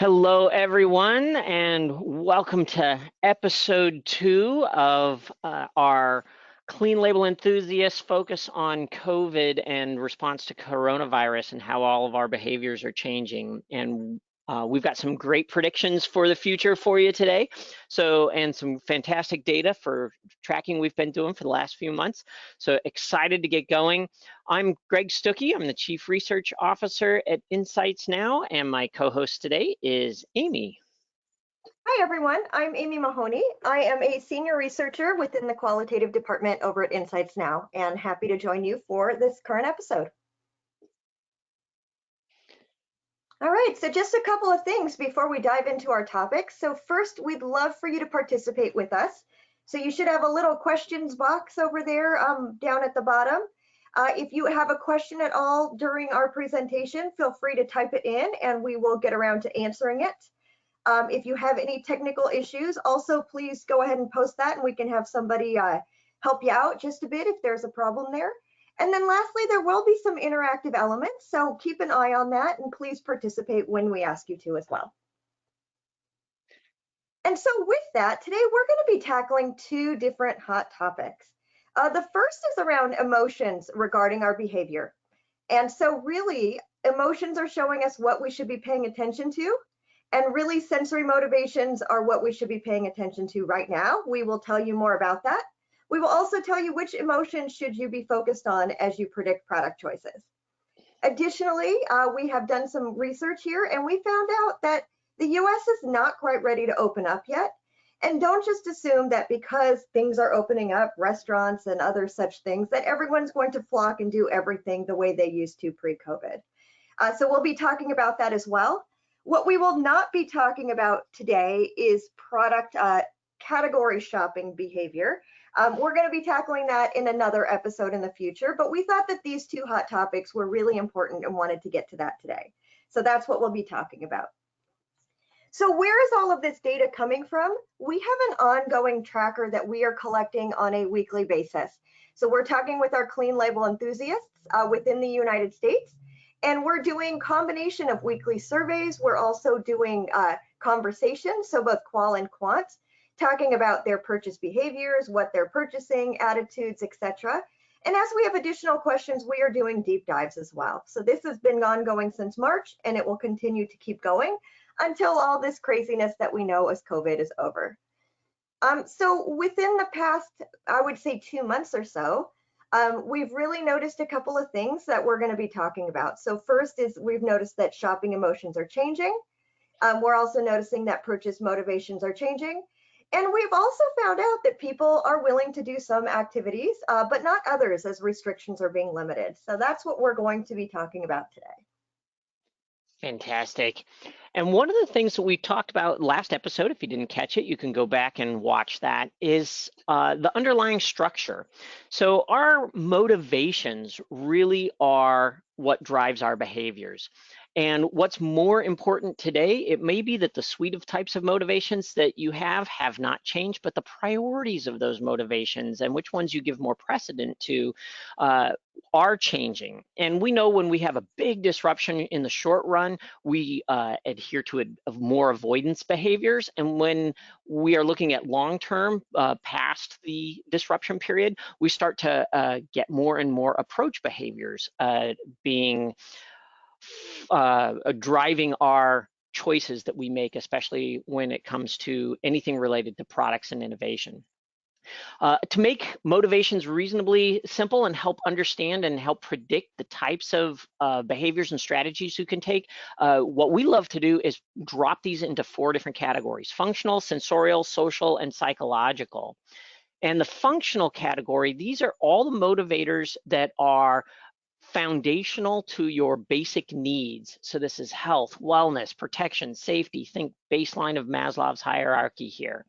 Hello, everyone, and welcome to episode 2 of our Clean Label Enthusiasts focus on COVID and response to coronavirus and how all of our behaviors are changing. And we've got some great predictions for the future for you today. And some fantastic data for tracking we've been doing for the last few months. So excited to get going. I'm Greg Stuckey. I'm the Chief Research Officer at Insights Now, and my co-host today is Amy. Hi, everyone. I'm Amy Mahoney. I am a senior researcher within the qualitative department over at Insights Now, and happy to join you for this current episode. All right, so just a couple of things before we dive into our topic. So first, we'd love for you to participate with us. So you should have a little questions box over there down at the bottom. If you have a question at all during our presentation, feel free to type it in and we will get around to answering it. If you have any technical issues, also please go ahead and post that and we can have somebody help you out just a bit if there's a problem there. And then lastly, there will be some interactive elements, so keep an eye on that and please participate when we ask you to as well. And so with that, today we're going to be tackling two different hot topics. The first is around emotions regarding our behavior. And so really, emotions are showing us what we should be paying attention to. And really, sensory motivations are what we should be paying attention to right now. We will tell you more about that. We will also tell you which emotions should you be focused on as you predict product choices. Additionally, we have done some research here and we found out that the US is not quite ready to open up yet. And don't just assume that because things are opening up, restaurants and other such things, that everyone's going to flock and do everything the way they used to pre-COVID. So we'll be talking about that as well. What we will not be talking about today is product category shopping behavior. We're going to be tackling that in another episode in the future, but we thought that these two hot topics were really important and wanted to get to that today. So that's what we'll be talking about. So where is all of this data coming from? We have an ongoing tracker that we are collecting on a weekly basis. So we're talking with our clean label enthusiasts within the United States. And we're doing combination of weekly surveys. We're also doing conversations, so both qual and quant, talking about their purchase behaviors, what they're purchasing, attitudes, etc. And as we have additional questions, we are doing deep dives as well. So this has been ongoing since March, and it will continue to keep going until all this craziness that we know as COVID is over. So within the past, I would say 2 months or so, we've really noticed a couple of things that we're going to be talking about. So first is we've noticed that shopping emotions are changing. We're also noticing that purchase motivations are changing. And we've also found out that people are willing to do some activities, but not others as restrictions are being limited. So that's what we're going to be talking about today. Fantastic. And one of the things that we talked about last episode, if you didn't catch it, you can go back and watch that, is the underlying structure. So our motivations really are what drives our behaviors. And what's more important today, it may be that the suite of types of motivations that you have not changed, but the priorities of those motivations and which ones you give more precedent to are changing. And we know when we have a big disruption in the short run, we adhere to more avoidance behaviors. And when we are looking at long-term past the disruption period, we start to get more and more approach behaviors driving our choices that we make, especially when it comes to anything related to products and innovation. To make motivations reasonably simple and help understand and help predict the types of behaviors and strategies you can take, what we love to do is drop these into 4 different categories: functional, sensorial, social, and psychological. And the functional category, these are all the motivators that are foundational to your basic needs. So this is health, wellness, protection, safety. Think baseline of Maslow's hierarchy here.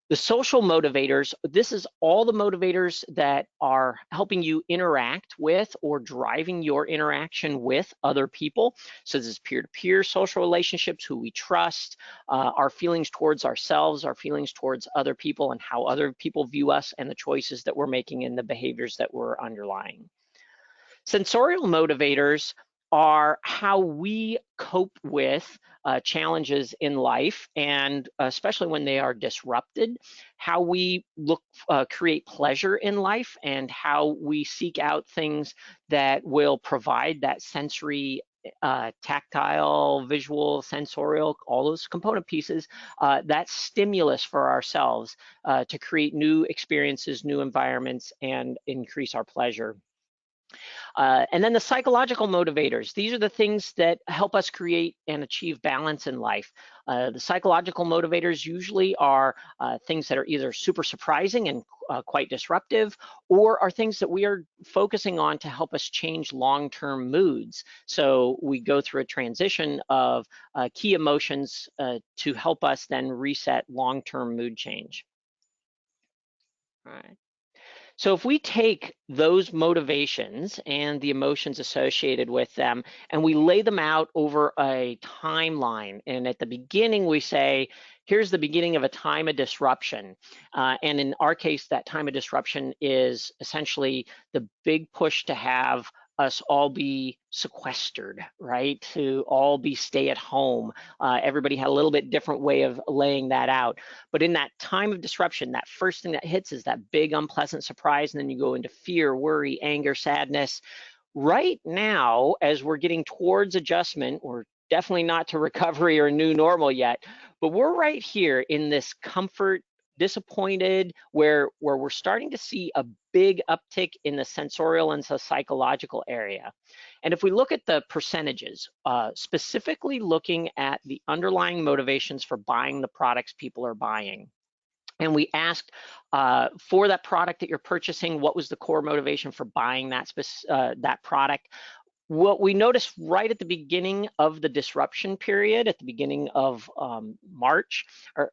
The social motivators, this is all the motivators that are helping you interact with or driving your interaction with other people. So this is peer-to-peer social relationships, who we trust, our feelings towards ourselves, our feelings towards other people, and how other people view us, and the choices that we're making and the behaviors that we're underlying. Sensorial motivators are how we cope with challenges in life, and especially when they are disrupted, how we create pleasure in life, and how we seek out things that will provide that sensory, tactile, visual, sensorial, all those component pieces, that stimulus for ourselves to create new experiences, new environments, and increase our pleasure. And then the psychological motivators. These are the things that help us create and achieve balance in life. The psychological motivators usually are things that are either super surprising and quite disruptive, or are things that we are focusing on to help us change long-term moods. So we go through a transition of key emotions to help us then reset long-term mood change. All right. So if we take those motivations and the emotions associated with them, and we lay them out over a timeline, and at the beginning we say, here's the beginning of a time of disruption. And in our case, that time of disruption is essentially the big push to have us all be sequestered, right? To all be stay at home. Everybody had a little bit different way of laying that out. But in that time of disruption, that first thing that hits is that big unpleasant surprise, and then you go into fear, worry, anger, sadness. Right now, as we're getting towards adjustment, we're definitely not to recovery or new normal yet, but we're right here in this comfort, disappointed, where we're starting to see a big uptick in the sensorial and the psychological area. And if we look at the percentages, specifically looking at the underlying motivations for buying the products people are buying, and we asked for that product that you're purchasing, what was the core motivation for buying that product? What we noticed right at the beginning of the disruption period, at the beginning of March, or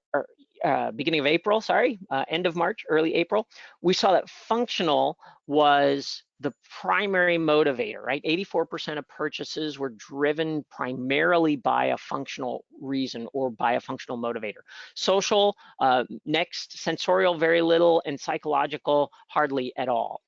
beginning of April, sorry, end of March, early April, we saw that functional was the primary motivator, right? 84% of purchases were driven primarily by a functional reason or by a functional motivator. Social, next, sensorial, very little, and psychological, hardly at all.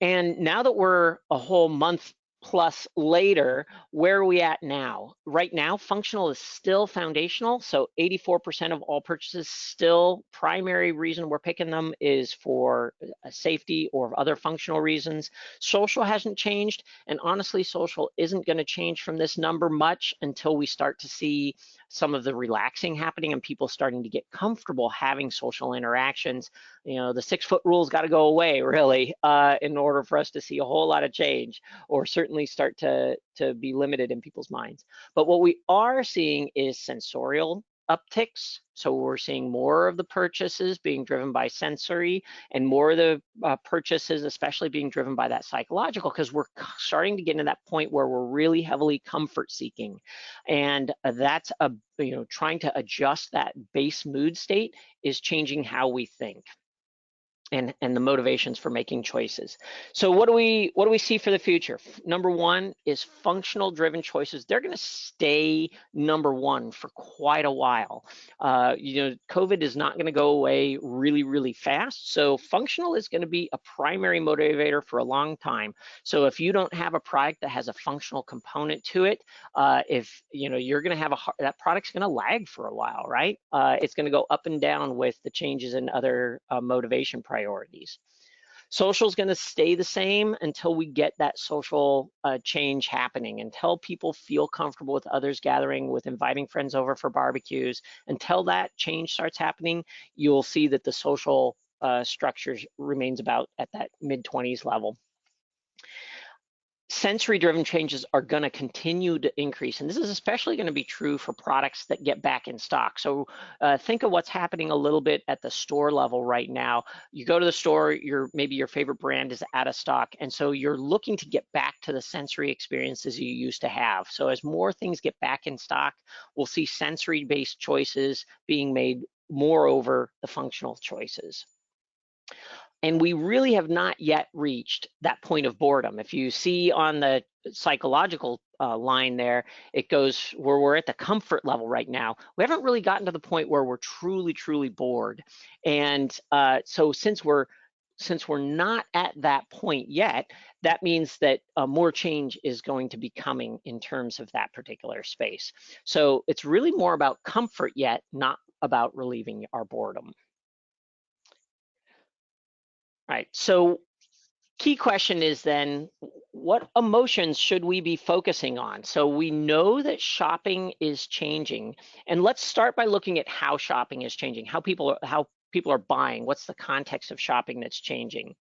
And now that we're a whole month plus later, where are we at now? Right now, functional is still foundational. So 84% of all purchases, still primary reason we're picking them is for safety or other functional reasons. Social hasn't changed. And honestly, social isn't going to change from this number much until we start to see some of the relaxing happening and people starting to get comfortable having social interactions. You know, the 6-foot rule's got to go away, really, in order for us to see a whole lot of change, or certainly start to be limited in people's minds. But what we are seeing is sensorial upticks. So we're seeing more of the purchases being driven by sensory, and more of the purchases especially being driven by that psychological, because we're starting to get to that point where we're really heavily comfort seeking. And that's trying to adjust that base mood state is changing how we think. And the motivations for making choices. So what do we see for the future? Number one is functional driven choices. They're going to stay number one for quite a while. COVID is not going to go away really, really fast. So functional is going to be a primary motivator for a long time. So if you don't have a product that has a functional component to it, if you're going to have that product's going to lag for a while, right? It's going to go up and down with the changes in other motivation priorities. Social is going to stay the same until we get that social change happening, until people feel comfortable with others gathering, with inviting friends over for barbecues. Until that change starts happening, you'll see that the social structure remains about at that mid-20s level. Sensory-driven changes are going to continue to increase, and this is especially going to be true for products that get back in stock. So think of what's happening a little bit at the store level right now. You go to the store, maybe your favorite brand is out of stock, and so you're looking to get back to the sensory experiences you used to have. So as more things get back in stock, we'll see sensory-based choices being made more over the functional choices. And we really have not yet reached that point of boredom. If you see on the psychological line there, it goes where we're at the comfort level right now. We haven't really gotten to the point where we're truly, truly bored. And so since we're since we're not at that point yet, that means that more change is going to be coming in terms of that particular space. So it's really more about comfort yet, not about relieving our boredom. All right, so key question is then, what emotions should we be focusing on? So we know that shopping is changing, and let's start by looking at how shopping is changing, how people are buying, what's the context of shopping that's changing.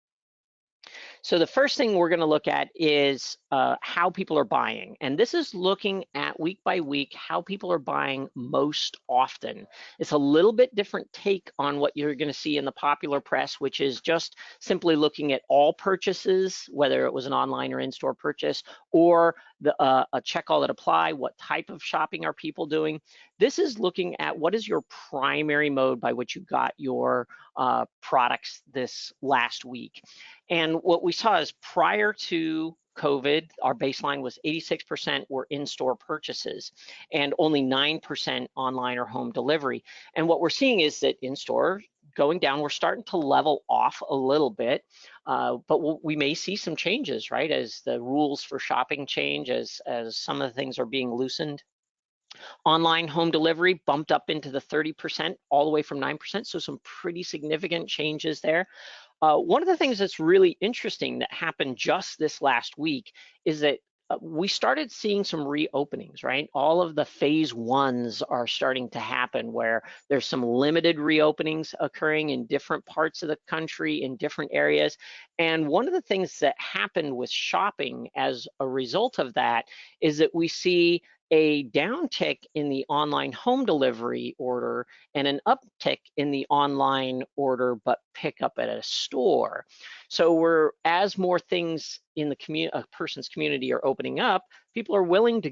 So the first thing we're going to look at is how people are buying. And this is looking at week by week how people are buying most often. It's a little bit different take on what you're going to see in the popular press, which is just simply looking at all purchases, whether it was an online or in-store purchase, or a check all that apply, what type of shopping are people doing. This is looking at what is your primary mode by which you got your products this last week. And what we saw is prior to COVID, our baseline was 86% were in-store purchases and only 9% online or home delivery. And what we're seeing is that in-store going down, we're starting to level off a little bit, but we may see some changes, right? As the rules for shopping change, as some of the things are being loosened. Online home delivery bumped up into the 30%, all the way from 9%, so some pretty significant changes there. One of the things that's really interesting that happened just this last week is that we started seeing some reopenings, right? All of the phase ones are starting to happen where there's some limited reopenings occurring in different parts of the country, in different areas. And one of the things that happened with shopping as a result of that is that we see a downtick in the online home delivery order and an uptick in the online order but pick up at a store. So as more things in the a person's community are opening up, people are willing to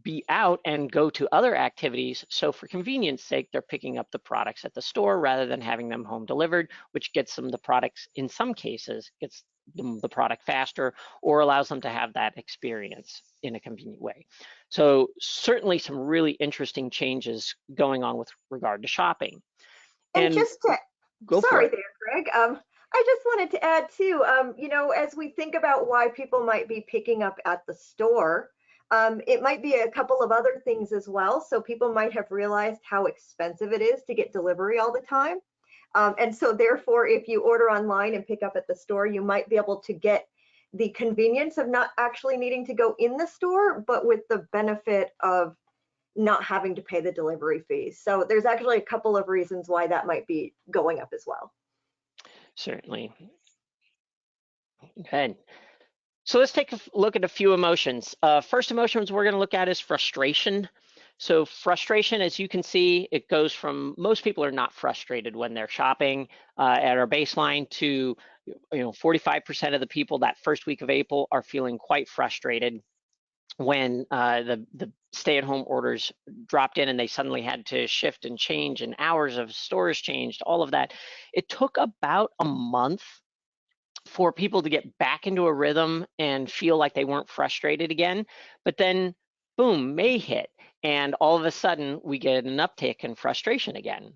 be out and go to other activities. So for convenience sake, they're picking up the products at the store rather than having them home delivered, which gets them the products, in some cases, gets them the product faster or allows them to have that experience in a convenient way. So certainly some really interesting changes going on with regard to shopping. And just to, go sorry for it. there, Greg. I just wanted to add too, as we think about why people might be picking up at the store, it might be a couple of other things as well. So people might have realized how expensive it is to get delivery all the time. And so therefore, if you order online and pick up at the store, you might be able to get the convenience of not actually needing to go in the store, but with the benefit of not having to pay the delivery fees. So there's actually a couple of reasons why that might be going up as well. Certainly. Good. So let's take a look at a few emotions. First emotions we're going to look at is frustration. So frustration, as you can see, it goes from most people are not frustrated when they're shopping at our baseline to 45% of the people that first week of April are feeling quite frustrated when the stay-at-home orders dropped in and they suddenly had to shift and change and hours of stores changed, all of that. It took about a month for people to get back into a rhythm and feel like they weren't frustrated again. But then, boom, May hit, and all of a sudden we get an uptick in frustration again.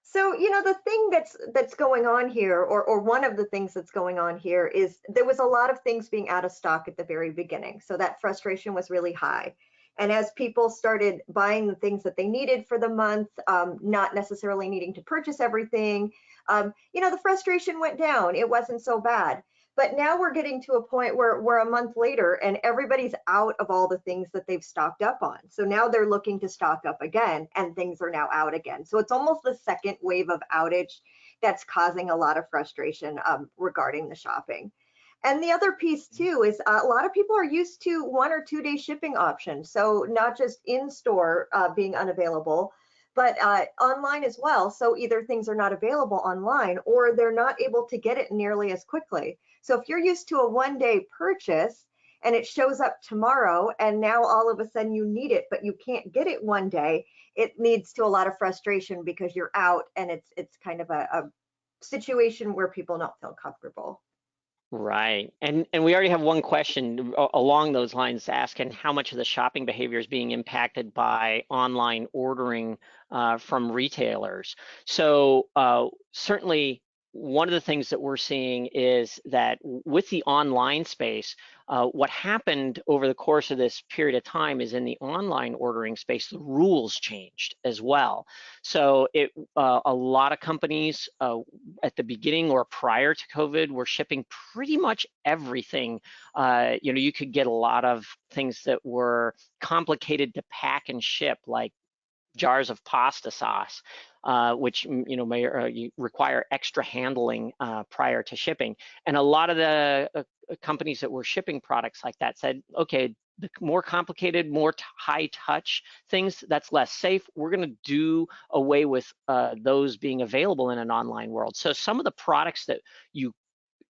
So, the thing that's going on here, or one of the things that's going on here, is there was a lot of things being out of stock at the very beginning. So that frustration was really high. And as people started buying the things that they needed for the month, not necessarily needing to purchase everything, the frustration went down. It wasn't so bad. But now we're getting to a point where we're a month later and everybody's out of all the things that they've stocked up on. So now they're looking to stock up again and things are now out again. So it's almost the second wave of outage that's causing a lot of frustration regarding the shopping. And the other piece too is a lot of people are used to 1 or 2 day shipping options. So not just in store being unavailable, but online as well. So either things are not available online or they're not able to get it nearly as quickly. So if you're used to a 1 day purchase and it shows up tomorrow and now all of a sudden you need it, but you can't get it 1 day, it leads to a lot of frustration because you're out and it's kind of a situation where people don't feel comfortable. Right, and we already have one question along those lines asking how much of the shopping behavior is being impacted by online ordering from retailers. So certainly one of the things that we're seeing is that with the online space, what happened over the course of this period of time is in the online ordering space, the rules changed as well. So a lot of companies at the beginning or prior to COVID were shipping pretty much everything. You could get a lot of things that were complicated to pack and ship, like jars of pasta sauce, which may require extra handling prior to shipping. And a lot of the companies that were shipping products like that said, okay, the more complicated, more high touch things, that's less safe. We're going to do away with those being available in an online world. So some of the products that you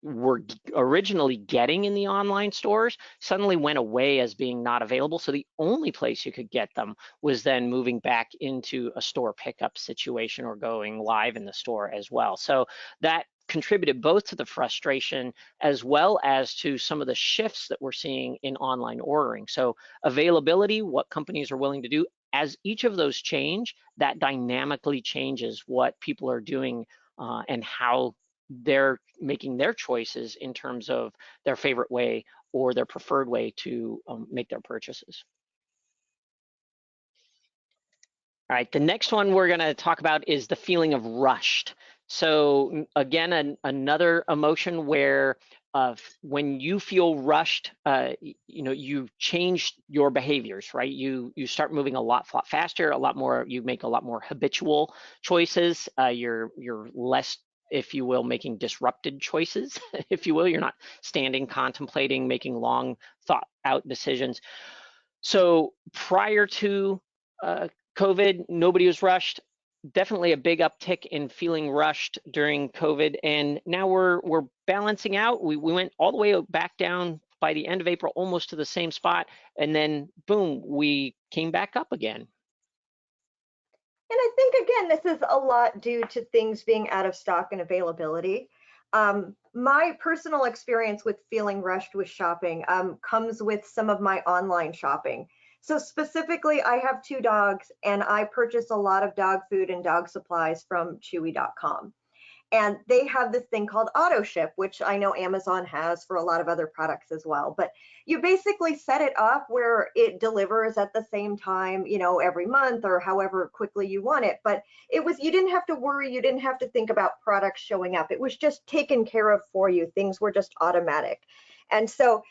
were originally getting in the online stores suddenly went away as being not available. So the only place you could get them was then moving back into a store pickup situation or going live in the store as well. So that contributed both to the frustration as well as to some of the shifts that we're seeing in online ordering. So availability, what companies are willing to do, as each of those change, that dynamically changes what people are doing and how they're making their choices in terms of their favorite way or their preferred way to make their purchases. All right, the next one we're going to talk about is the feeling of rushed. So again, another emotion where when you feel rushed, you change your behaviors, right? You start moving a lot faster, a lot more. You make a lot more habitual choices. You're less, if you will, making disrupted choices, if you will. You're not standing, contemplating, making long, thought-out decisions. So prior to COVID, nobody was rushed. Definitely a big uptick in feeling rushed during COVID, and now we're balancing out. We went all the way back down by the end of April, almost to the same spot, and then boom, we came back up again. And I think, again, this is a lot due to things being out of stock and availability. My personal experience with feeling rushed with shopping comes with some of my online shopping. So specifically, I have 2 dogs, and I purchase a lot of dog food and dog supplies from Chewy.com. And they have this thing called auto ship, which I know Amazon has for a lot of other products as well. But you basically set it up where it delivers at the same time, every month or however quickly you want it. But you didn't have to worry. You didn't have to think about products showing up. It was just taken care of for you. Things were just automatic. And so,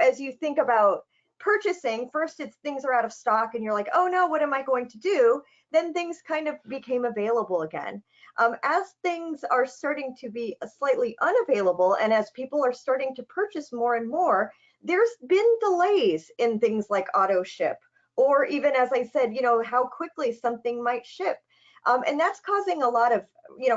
as you think about purchasing, first things are out of stock and you're like, oh no, what am I going to do? Then things kind of became available again. As things are starting to be slightly unavailable and as people are starting to purchase more and more, there's been delays in things like auto ship, or even, as I said, how quickly something might ship. And that's causing a lot of,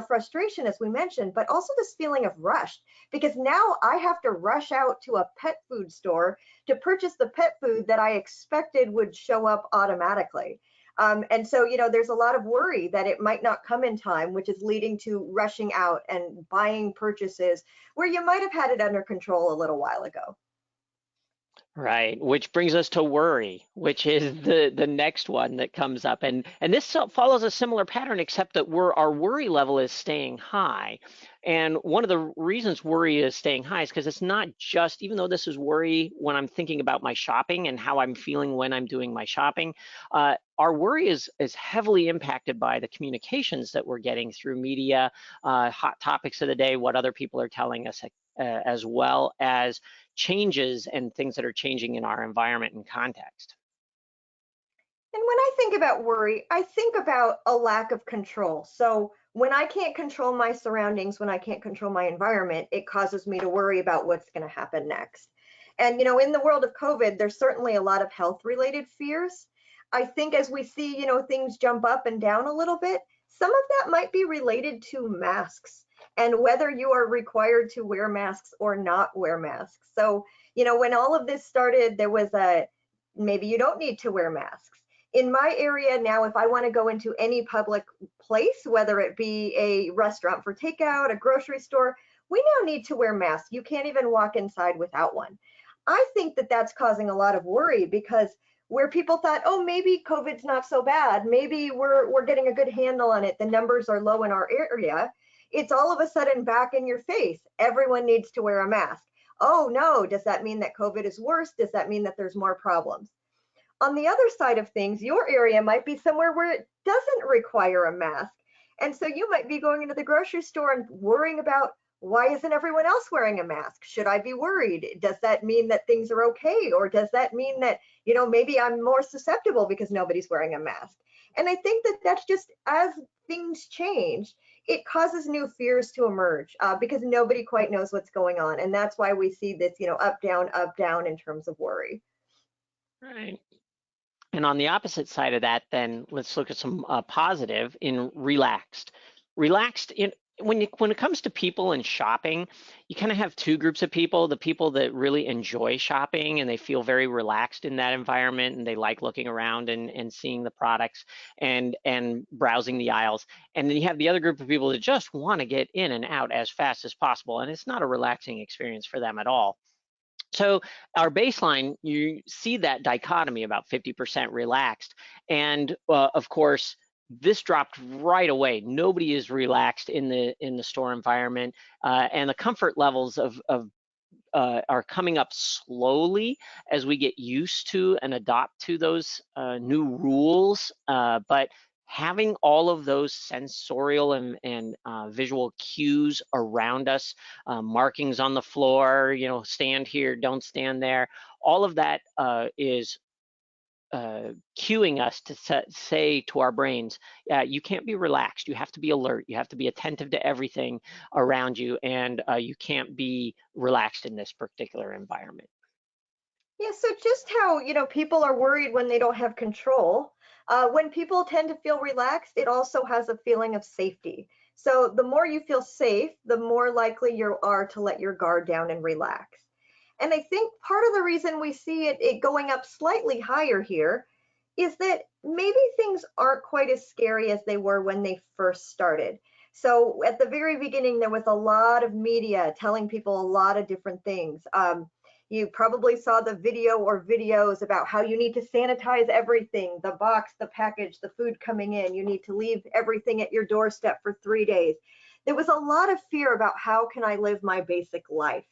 frustration, as we mentioned, but also this feeling of rushed, because now I have to rush out to a pet food store to purchase the pet food that I expected would show up automatically. And so, there's a lot of worry that it might not come in time, which is leading to rushing out and buying purchases where you might have had it under control a little while ago. Right, which brings us to worry, which is the next one that comes up, and this follows a similar pattern, except that our worry level is staying high. And one of the reasons worry is staying high is because it's not just, even though this is worry when I'm thinking about my shopping and how I'm feeling when I'm doing my shopping, our worry is heavily impacted by the communications that we're getting through media, hot topics of the day, what other people are telling us, as well as changes and things that are changing in our environment and context. And when I think about worry, I think about a lack of control. So when I can't control my surroundings, when I can't control my environment, it causes me to worry about what's going to happen next. And, in the world of COVID, there's certainly a lot of health related fears. I think as we see, things jump up and down a little bit, some of that might be related to masks and whether you are required to wear masks or not wear masks. So, when all of this started, there was maybe you don't need to wear masks. In my area now, if I want to go into any public place, whether it be a restaurant for takeout, a grocery store, we now need to wear masks. You can't even walk inside without one. I think that that's causing a lot of worry, because where people thought, oh, maybe COVID's not so bad, maybe we're getting a good handle on it, the numbers are low in our area, it's all of a sudden back in your face. Everyone needs to wear a mask. Oh no, does that mean that COVID is worse? Does that mean that there's more problems? On the other side of things, your area might be somewhere where it doesn't require a mask. And so you might be going into the grocery store and worrying about, why isn't everyone else wearing a mask? Should I be worried? Does that mean that things are okay? Or does that mean that, maybe I'm more susceptible because nobody's wearing a mask? And I think that that's just, as things change, it causes new fears to emerge because nobody quite knows what's going on. And that's why we see this, up, down in terms of worry. Right. And on the opposite side of that, then let's look at some positive in relaxed. Relaxed in when it comes to people and shopping, you kind of have two groups of people: the people that really enjoy shopping and they feel very relaxed in that environment and they like looking around and seeing the products and browsing the aisles. And then you have the other group of people that just want to get in and out as fast as possible, and it's not a relaxing experience for them at all. So our baseline, you see that dichotomy, about 50% relaxed. And of course, this dropped right away. Nobody is relaxed in the store environment, and the comfort levels are coming up slowly as we get used to and adopt to those new rules. But having all of those sensorial and visual cues around us, markings on the floor, stand here, don't stand there, all of that is cueing us to say to our brains, you can't be relaxed, you have to be alert, you have to be attentive to everything around you, and you can't be relaxed in this particular environment. Yeah, so just how, people are worried when they don't have control. When people tend to feel relaxed, it also has a feeling of safety. So the more you feel safe, the more likely you are to let your guard down and relax. And I think part of the reason we see it going up slightly higher here is that maybe things aren't quite as scary as they were when they first started. So at the very beginning, there was a lot of media telling people a lot of different things. You probably saw the video or videos about how you need to sanitize everything, the box, the package, the food coming in. You need to leave everything at your doorstep for 3 days. There was a lot of fear about how can I live my basic life.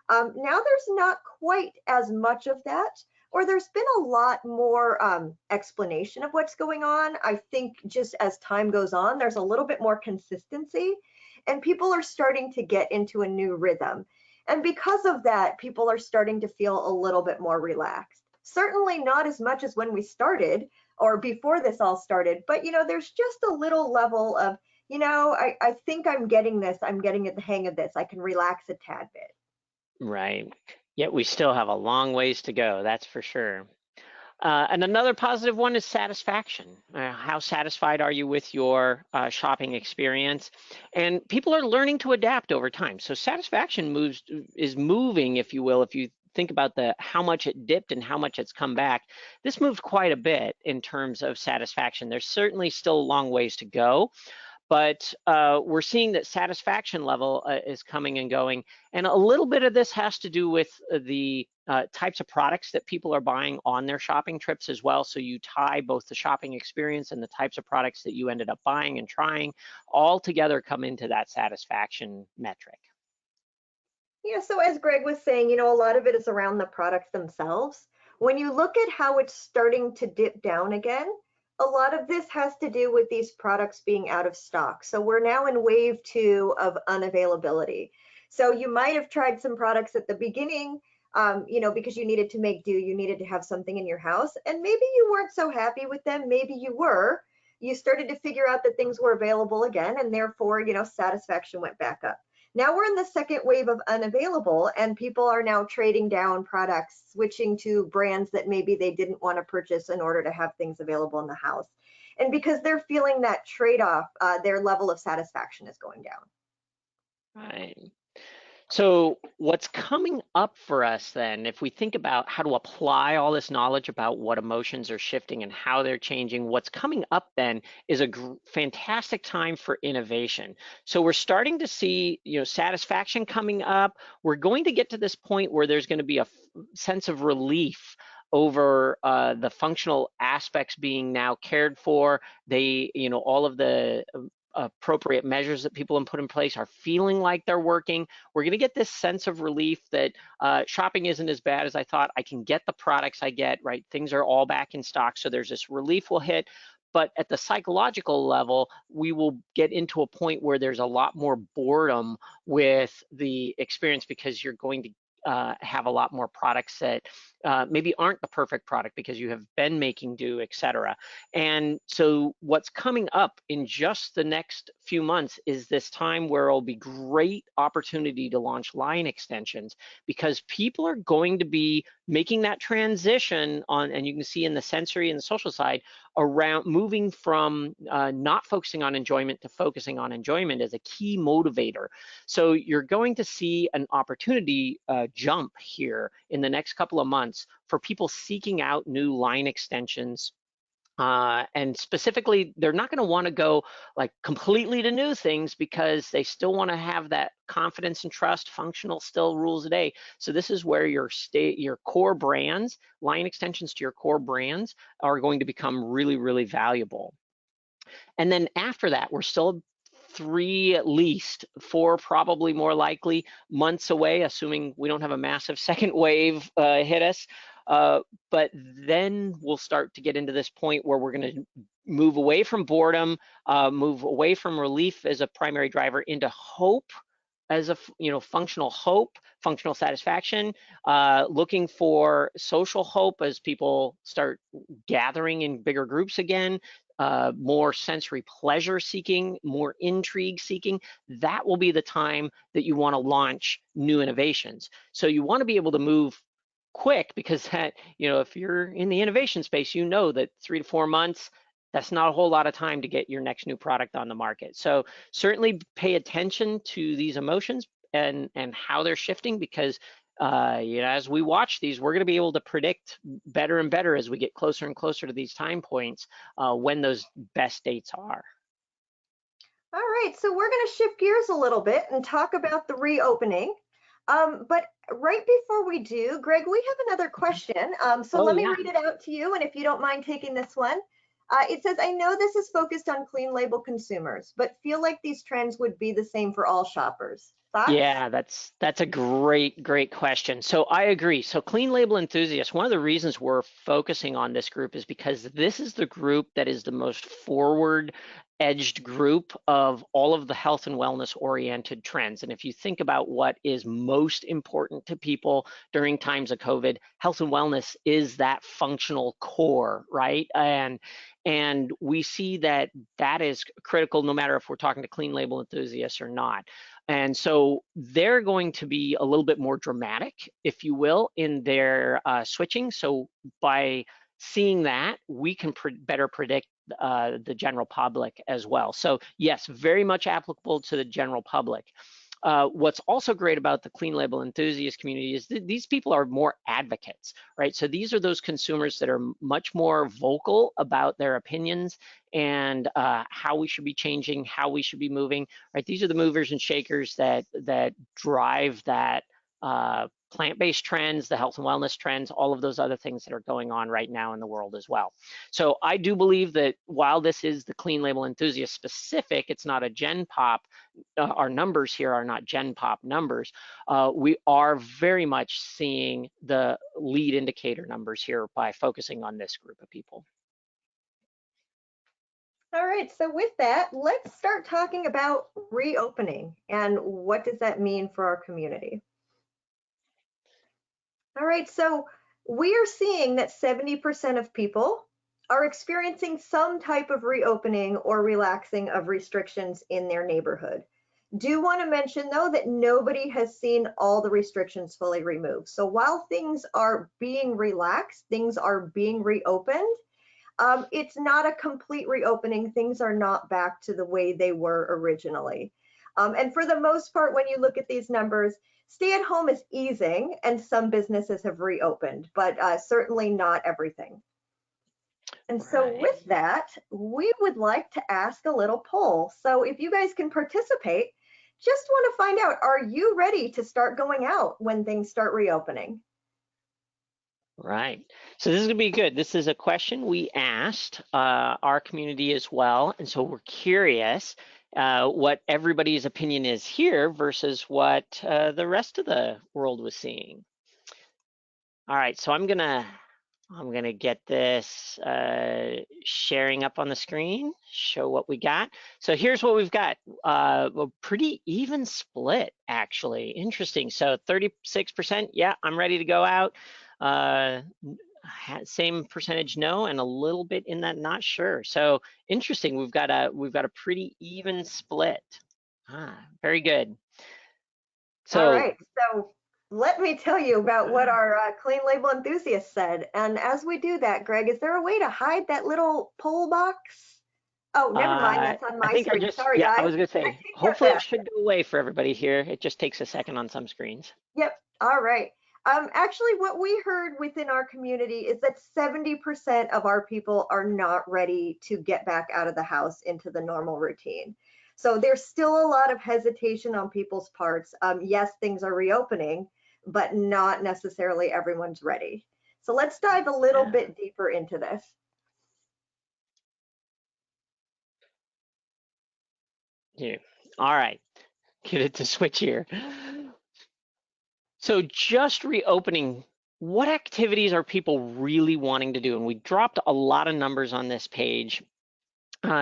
Now there's not quite as much of that, or there's been a lot more explanation of what's going on. I think just as time goes on, there's a little bit more consistency, and people are starting to get into a new rhythm. And because of that, people are starting to feel a little bit more relaxed. Certainly not as much as when we started or before this all started, but there's just a little level of, I think I'm getting this, I'm getting at the hang of this, I can relax a tad bit. Right. Yet we still have a long ways to go, that's for sure. And another positive one is satisfaction. How satisfied are you with your shopping experience? And people are learning to adapt over time. So satisfaction is moving, if you will. If you think about how much it dipped and how much it's come back, this moved quite a bit in terms of satisfaction. There's certainly still a long ways to go, but we're seeing that satisfaction level is coming and going. And a little bit of this has to do with the types of products that people are buying on their shopping trips as well. So you tie both the shopping experience and the types of products that you ended up buying and trying all together come into that satisfaction metric. Yeah, so as Greg was saying, a lot of it is around the products themselves. When you look at how it's starting to dip down again, a lot of this has to do with these products being out of stock. So we're now in wave 2 of unavailability. So you might have tried some products at the beginning, because you needed to make do, you needed to have something in your house, and maybe you weren't so happy with them, maybe you were. You started to figure out that things were available again, and therefore, satisfaction went back up. Now we're in the second wave of unavailable, and people are now trading down products, switching to brands that maybe they didn't want to purchase in order to have things available in the house. And because they're feeling that trade-off, their level of satisfaction is going down. Right. So what's coming up for us then, if we think about how to apply all this knowledge about what emotions are shifting and how they're changing, what's coming up then is a fantastic time for innovation. So we're starting to see, satisfaction coming up. We're going to get to this point where there's going to be a sense of relief over the functional aspects being now cared for. All of the appropriate measures that people have put in place are feeling like they're working, we're going to get this sense of relief that shopping isn't as bad as I thought. I can get the products I get, right? Things are all back in stock. So there's this relief will hit. But at the psychological level, we will get into a point where there's a lot more boredom with the experience because you're going to have a lot more products that maybe aren't the perfect product because you have been making do, et cetera. And so what's coming up in just the next few months is this time where it'll be great opportunity to launch line extensions because people are going to be making that transition on, and you can see in the sensory and the social side, around moving from not focusing on enjoyment to focusing on enjoyment as a key motivator. So you're going to see an opportunity jump here in the next couple of months for people seeking out new line extensions. And specifically, they're not going to want to go like completely to new things because they still want to have that confidence and trust. Functional still rules the day. So this is where your core brands, line extensions to your core brands, are going to become really, really valuable. And then after that, we're still 3 at least, 4 probably more likely months away, assuming we don't have a massive second wave hit us. But then we'll start to get into this point where we're going to move away from boredom, move away from relief as a primary driver into hope as a functional hope, functional satisfaction, looking for social hope as people start gathering in bigger groups again, more sensory pleasure seeking, more intrigue seeking. That will be the time that you want to launch new innovations. So you want to be able to move quick because that, if you're in the innovation space, you know that 3 to 4 months, that's not a whole lot of time to get your next new product on the market. So certainly pay attention to these emotions and how they're shifting because as we watch these, we're going to be able to predict better and better as we get closer and closer to these time points when those best dates are. All right, so we're going to shift gears a little bit and talk about the reopening. But right before we do, Greg, we have another question. So let me read it out to you, and if you don't mind taking this one. It says, I know this is focused on clean label consumers, but feel like these trends would be the same for all shoppers. Thoughts? Yeah, that's a great question. So I agree. So clean label enthusiasts, one of the reasons we're focusing on this group is because this is the group that is the most forward edged group of all of the health and wellness oriented trends. And if you think about what is most important to people during times of COVID, health and wellness is that functional core, right? And we see that that is critical no matter if we're talking to clean label enthusiasts or not. And so they're going to be a little bit more dramatic, if you will, in their switching. So by seeing that, we can better predict the general public as well. So yes, very much applicable to the general public. What's also great about the clean label enthusiast community is these people are more advocates, right? So these are those consumers that are much more vocal about their opinions and how we should be changing, how we should be moving, right? These are the movers and shakers that drive that plant-based trends, the health and wellness trends, all of those other things that are going on right now in the world as well. So I do believe that while this is the clean label enthusiast specific, it's not a Gen Pop, our numbers here are not Gen Pop numbers, we are very much seeing the lead indicator numbers here by focusing on this group of people. All right, so with that, let's start talking about reopening and what does that mean for our community? All right, so we are seeing that 70% of people are experiencing some type of reopening or relaxing of restrictions in their neighborhood. Do want to mention though that nobody has seen all the restrictions fully removed. So while things are being relaxed, things are being reopened, it's not a complete reopening. Things are not back to the way they were originally. And for the most part, when you look at these numbers, stay at home is easing and some businesses have reopened, but certainly not everything. And so with that, we would like to ask a little poll. So if you guys can participate, just want to find out, are you ready to start going out when things start reopening? Right. So this is going to be good. This is a question we asked our community as well. And so we're curious what everybody's opinion is here versus what the rest of the world was seeing. All right, so I'm gonna get this sharing up on the screen, show what we got. So here's what we've got, a pretty even split, actually. Interesting. So 36%, yeah, I'm ready to go out. Same percentage no, and a little bit in that not sure. So interesting. We've got a pretty even split. Very good. So, all right, so let me tell you about what our clean label enthusiast said. And as we do that, Greg, is there a way to hide that little poll box? Oh, never mind, that's on I my think screen. Sorry, I guys. was gonna I say, take that hopefully it back. should go away for everybody here. It just takes a second on some screens. Yep. All right. Actually, what we heard within our community is that 70% of our people are not ready to get back out of the house into the normal routine. So there's still a lot of hesitation on people's parts. Yes, things are reopening, but not necessarily everyone's ready. So let's dive a little bit deeper into this. Yeah. All right. Get it to switch here. So just reopening, what activities are people really wanting to do? And we dropped a lot of numbers on this page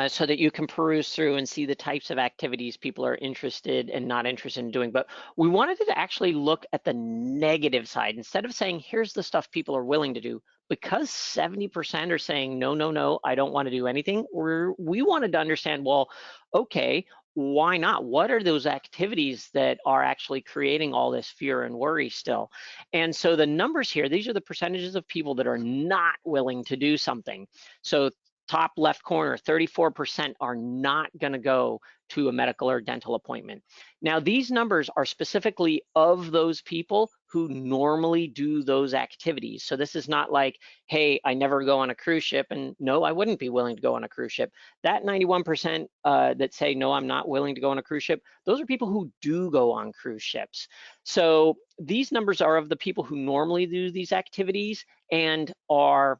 so that you can peruse through and see the types of activities people are interested and not interested in doing. But we wanted to actually look at the negative side. Instead of saying, here's the stuff people are willing to do, because 70% are saying, no, no, no, I don't want to do anything, we wanted to understand, well, okay, why not? What are those activities that are actually creating all this fear and worry still? And so the numbers here, these are the percentages of people that are not willing to do something. So top left corner, 34% are not going to go to a medical or dental appointment. Now, these numbers are specifically of those people who normally do those activities. So this is not like, hey, I never go on a cruise ship, and no, I wouldn't be willing to go on a cruise ship. That 91% that say, no, I'm not willing to go on a cruise ship, those are people who do go on cruise ships. So these numbers are of the people who normally do these activities and are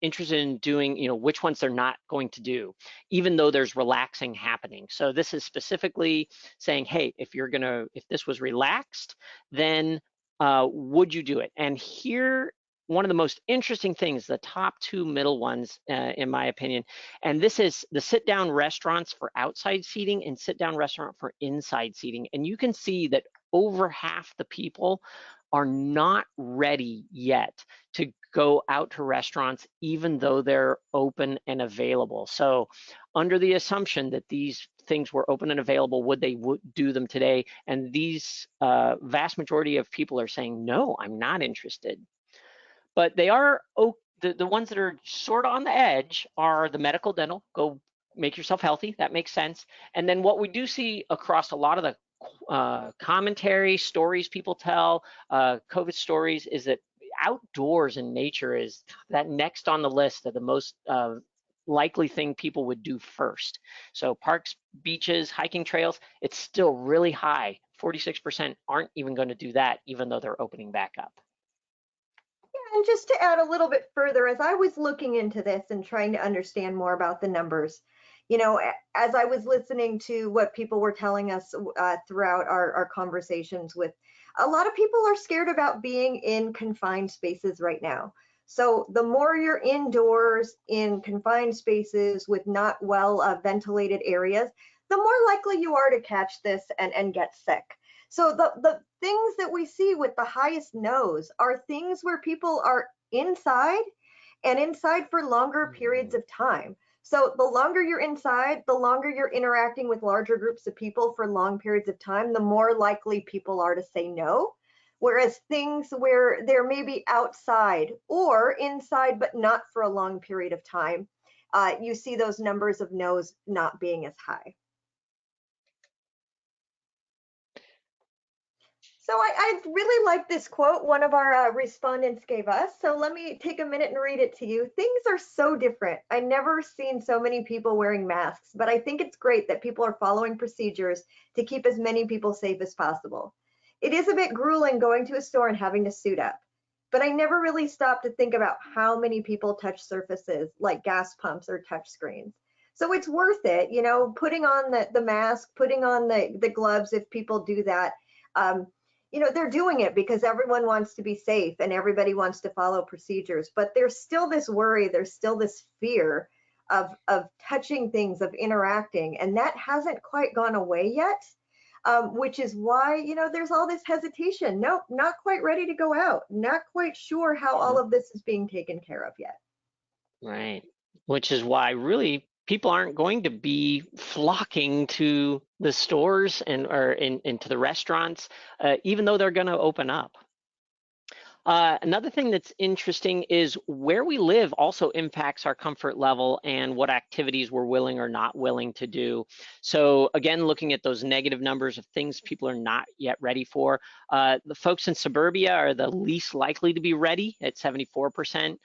interested in doing, which ones they're not going to do, even though there's relaxing happening. So this is specifically saying, hey, if this was relaxed, then would you do it? And here, one of the most interesting things, the top two middle ones, in my opinion, and this is the sit-down restaurants for outside seating and sit-down restaurant for inside seating. And you can see that over half the people are not ready yet to go out to restaurants, even though they're open and available. So under the assumption that these things were open and available, would they do them today? And these vast majority of people are saying, no, I'm not interested. But they are, the ones that are sort of on the edge are the medical, dental, go make yourself healthy, that makes sense. And then what we do see across a lot of the commentary, stories people tell, COVID stories, is that outdoors and nature is that next on the list of the most likely thing people would do first. So parks, beaches, hiking trails, it's still really high. 46% aren't even going to do that, even though they're opening back up. Yeah, and just to add a little bit further, as I was looking into this and trying to understand more about the numbers, as I was listening to what people were telling us throughout our conversations with, a lot of people are scared about being in confined spaces right now. So the more you're indoors in confined spaces with not well ventilated areas, the more likely you are to catch this and get sick. So the things that we see with the highest no's are things where people are inside and inside for longer periods of time. So the longer you're inside, the longer you're interacting with larger groups of people for long periods of time, the more likely people are to say no. Whereas things where they're maybe outside or inside, but not for a long period of time, you see those numbers of no's not being as high. So I really like this quote one of our respondents gave us. So let me take a minute and read it to you. Things are so different. I've never seen so many people wearing masks, but I think it's great that people are following procedures to keep as many people safe as possible. It is a bit grueling going to a store and having to suit up, but I never really stopped to think about how many people touch surfaces like gas pumps or touch screens. So it's worth it, you know, putting on the mask, putting on the gloves if people do that. Um, you know, they're doing it because everyone wants to be safe and everybody wants to follow procedures, but there's still this worry, there's still this fear of touching things, of interacting, and that hasn't quite gone away yet. Which is why, you know, there's all this hesitation. Nope, not quite ready to go out. Not quite sure how all of this is being taken care of yet. Right. Which is why really people aren't going to be flocking to the stores and or into the restaurants, even though they're going to open up. Another thing that's interesting is where we live also impacts our comfort level and what activities we're willing or not willing to do. So again, looking at those negative numbers of things people are not yet ready for, the folks in suburbia are the least likely to be ready at 74%.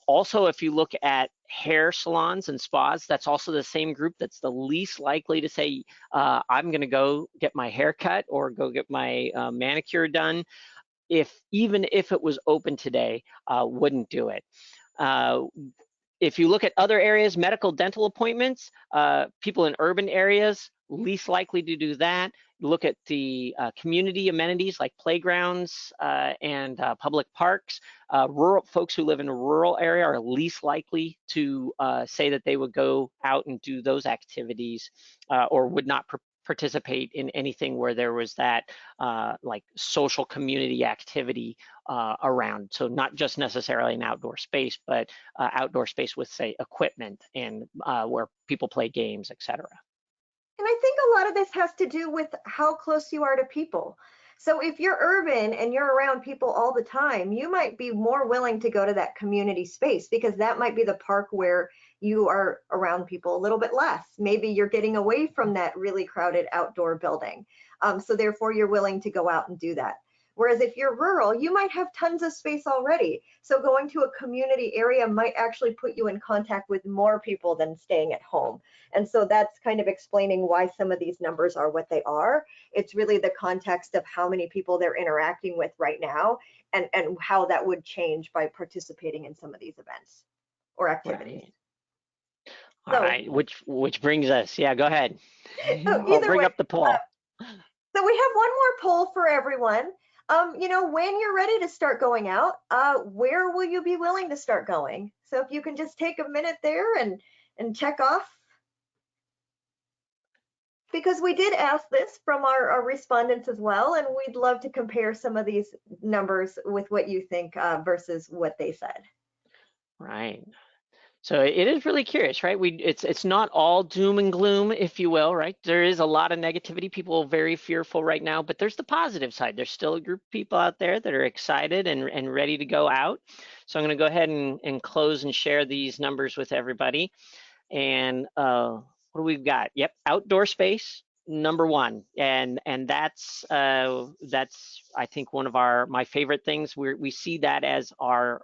Also, if you look at hair salons and spas, that's also the same group that's the least likely to say, I'm gonna go get my hair cut or go get my manicure done. Even if it was open today, wouldn't do it. If you look at other areas, medical dental appointments, people in urban areas, least likely to do that. Look at the community amenities like playgrounds and public parks. Rural folks who live in a rural area are least likely to say that they would go out and do those activities or would not participate in anything where there was that like social community activity around. So not just necessarily an outdoor space, but outdoor space with, say, equipment and where people play games, etc. And I think a lot of this has to do with how close you are to people. So if you're urban and you're around people all the time, you might be more willing to go to that community space because that might be the park where you are around people a little bit less. Maybe you're getting away from that really crowded outdoor building. So therefore you're willing to go out and do that. Whereas if you're rural, you might have tons of space already. So going to a community area might actually put you in contact with more people than staying at home. And so that's kind of explaining why some of these numbers are what they are. It's really the context of how many people they're interacting with right now and how that would change by participating in some of these events or activities. Right. All right, which brings us, yeah, go ahead. I'll Either bring way, up the poll. so we have one more poll for everyone. You know, when you're ready to start going out, where will you be willing to start going? So if you can just take a minute there and check off. Because we did ask this from our respondents as well, and we'd love to compare some of these numbers with what you think versus what they said. Right. So it is really curious, right? It's not all doom and gloom, if you will, right? There is a lot of negativity. People are very fearful right now, but there's the positive side. There's still a group of people out there that are excited and ready to go out. So I'm going to go ahead and close and share these numbers with everybody. And what do we've got? Yep, outdoor space, number one, and that's I think one of my favorite things. We see that as our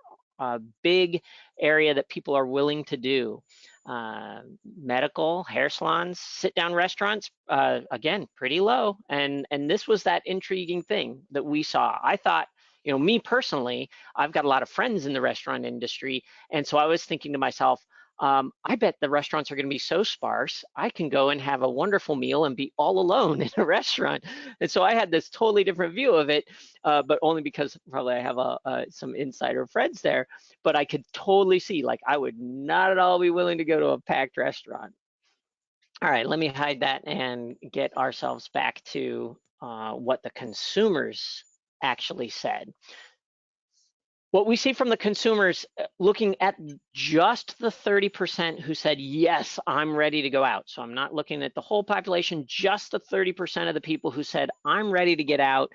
big area that people are willing to do. Medical, hair salons, sit-down restaurants, again, pretty low. And this was that intriguing thing that we saw. I thought, you know, me personally, I've got a lot of friends in the restaurant industry, and so I was thinking to myself, I bet the restaurants are going to be so sparse, I can go and have a wonderful meal and be all alone in a restaurant. And so I had this totally different view of it, but only because probably I have some insider friends there. But I could totally see, like, I would not at all be willing to go to a packed restaurant. All right, let me hide that and get ourselves back to what the consumers actually said. What we see from the consumers, looking at just the 30% who said, yes, I'm ready to go out. So I'm not looking at the whole population, just the 30% of the people who said, I'm ready to get out.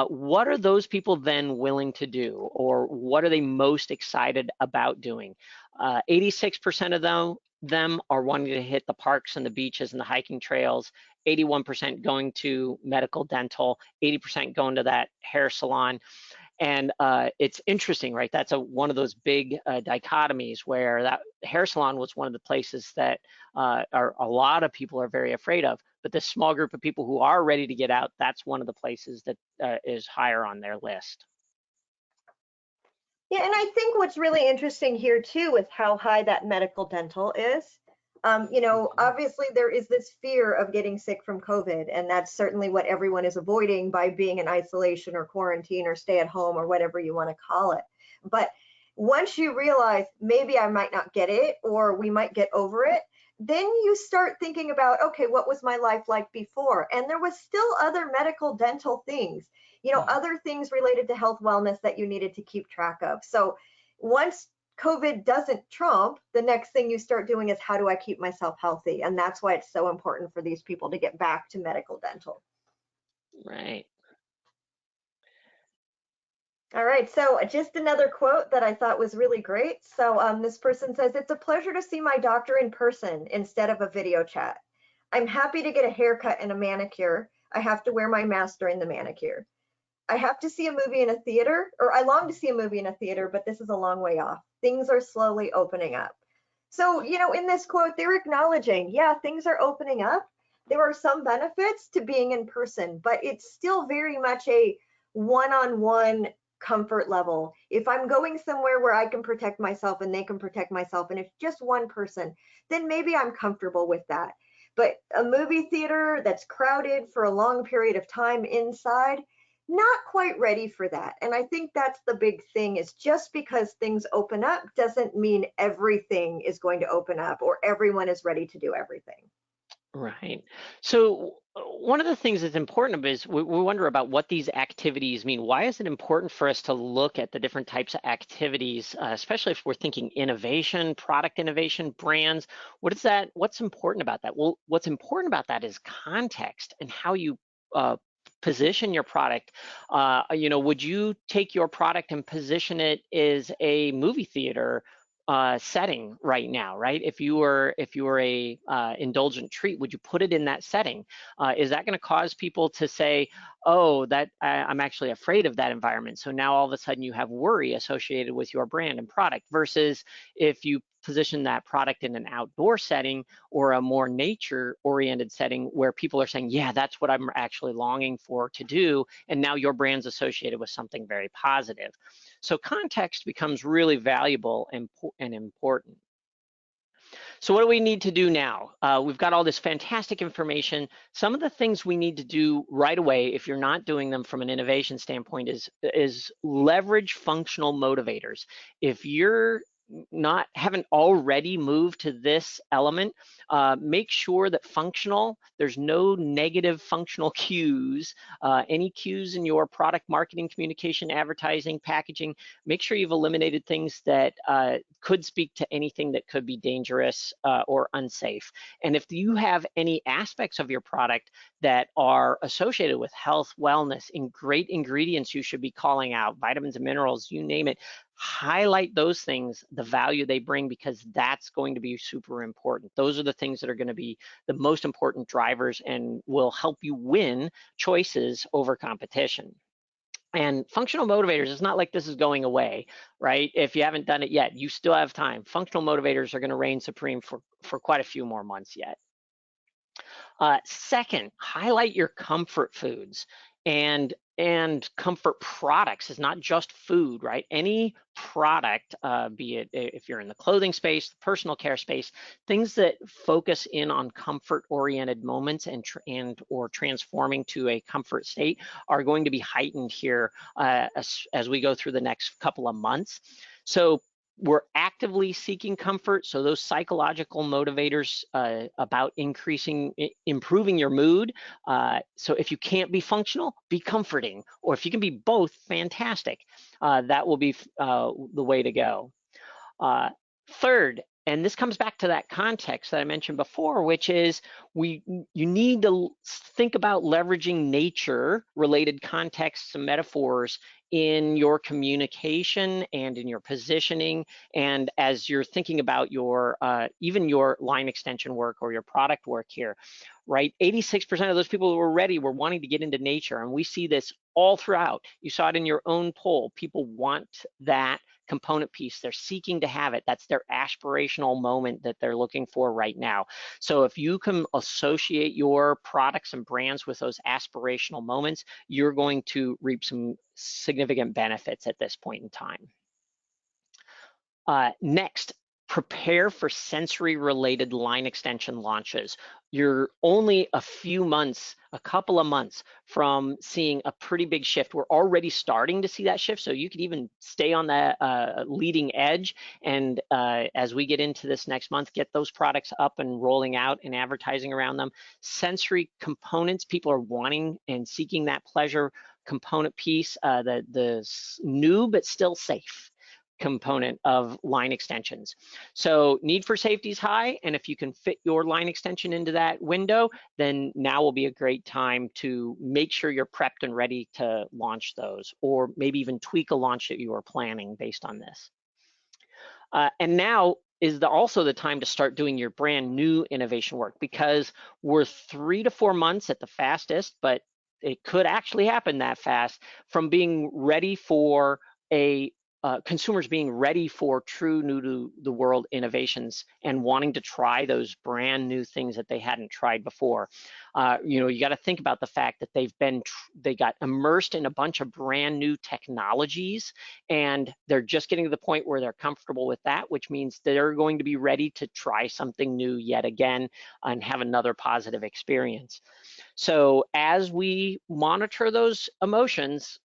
What are those people then willing to do? Or what are they most excited about doing? 86% of them are wanting to hit the parks and the beaches and the hiking trails, 81% going to medical dental, 80% going to that hair salon. And it's interesting, right? That's one of those big dichotomies where that hair salon was one of the places that a lot of people are very afraid of. But this small group of people who are ready to get out, that's one of the places that is higher on their list. Yeah, and I think what's really interesting here too is how high that medical dental is. You know, obviously there is this fear of getting sick from COVID, and that's certainly what everyone is avoiding by being in isolation or quarantine or stay at home or whatever you want to call it. But once you realize maybe I might not get it or we might get over it, then you start thinking about, okay, what was my life like before? And there was still other medical dental things, you know, other things related to health wellness that you needed to keep track of. So once COVID doesn't trump, the next thing you start doing is, how do I keep myself healthy? And that's why it's so important for these people to get back to medical dental. Right. All right, so just another quote that I thought was really great. So this person says, "It's a pleasure to see my doctor in person instead of a video chat. I'm happy to get a haircut and a manicure. I have to wear my mask during the manicure. I have to see a movie in a theater, or I long to see a movie in a theater, but this is a long way off. Things are slowly opening up." So, you know, in this quote, they're acknowledging, yeah, things are opening up. There are some benefits to being in person, but it's still very much a one-on-one comfort level. If I'm going somewhere where I can protect myself and they can protect myself, and it's just one person, then maybe I'm comfortable with that. But a movie theater that's crowded for a long period of time inside, not quite ready for that. And I think that's the big thing, is just because things open up doesn't mean everything is going to open up or everyone is ready to do everything. Right. So one of the things that's important is we wonder about what these activities mean. Why is it important for us to look at the different types of activities, especially if we're thinking innovation, product innovation, brands? What's important about that? Well, what's important about that is context and how you position your product. You know, would you take your product and position it as a movie theater setting right now, right? If you were a indulgent treat, would you put it in that setting? Is that going to cause people to say, "Oh, that I'm actually afraid of that environment"? So now all of a sudden you have worry associated with your brand and product, versus if you position that product in an outdoor setting or a more nature-oriented setting where people are saying, "Yeah, that's what I'm actually longing for to do," and now your brand's associated with something very positive. So context becomes really valuable and important. So what do we need to do now? We've got all this fantastic information. Some of the things we need to do right away, if you're not doing them from an innovation standpoint, is leverage functional motivators. If you're haven't already moved to this element, make sure that there's no negative functional cues, any cues in your product marketing, communication, advertising, packaging. Make sure you've eliminated things that could speak to anything that could be dangerous or unsafe. And if you have any aspects of your product that are associated with health, wellness, and great ingredients you should be calling out, vitamins and minerals, you name it, highlight those things, the value they bring, because that's going to be super important. Those are the things that are going to be the most important drivers and will help you win choices over competition. And functional motivators, it's not like this is going away, right? If you haven't done it yet, you still have time. Functional motivators are going to reign supreme for quite a few more months yet. Second, highlight your comfort foods and comfort products. Is not just food, right? Any product, be it if you're in the clothing space, the personal care space, things that focus in on comfort-oriented moments or transforming to a comfort state are going to be heightened here as we go through the next couple of months. So we're actively seeking comfort. So those psychological motivators about improving your mood. So if you can't be functional, be comforting. Or if you can be both, fantastic. That will be the way to go. Third, and this comes back to that context that I mentioned before, which is you need to think about leveraging nature-related contexts and metaphors in your communication and in your positioning, and as you're thinking about your even your line extension work or your product work here, right? 86% of those people who were ready were wanting to get into nature, and we see this all throughout. You saw it in your own poll. People want that component piece. They're seeking to have it. That's their aspirational moment that they're looking for right now. So if you can associate your products and brands with those aspirational moments, you're going to reap some significant benefits at this point in time. Next, prepare for sensory-related line extension launches. You're only a few months, a couple of months from seeing a pretty big shift. We're already starting to see that shift, so you could even stay on the leading edge. And as we get into this next month, get those products up and rolling out and advertising around them. Sensory components, people are wanting and seeking that pleasure component piece, the new but still safe component of line extensions. So need for safety is high, and if you can fit your line extension into that window, then now will be a great time to make sure you're prepped and ready to launch those, or maybe even tweak a launch that you are planning based on this. And now is also the time to start doing your brand new innovation work, because we're 3 to 4 months at the fastest, but it could actually happen that fast, from being ready for consumers being ready for true new to the world innovations and wanting to try those brand new things that they hadn't tried before. You got to think about the fact that they got immersed in a bunch of brand new technologies, and they're just getting to the point where they're comfortable with that, which means they're going to be ready to try something new yet again and have another positive experience. So as we monitor those emotions,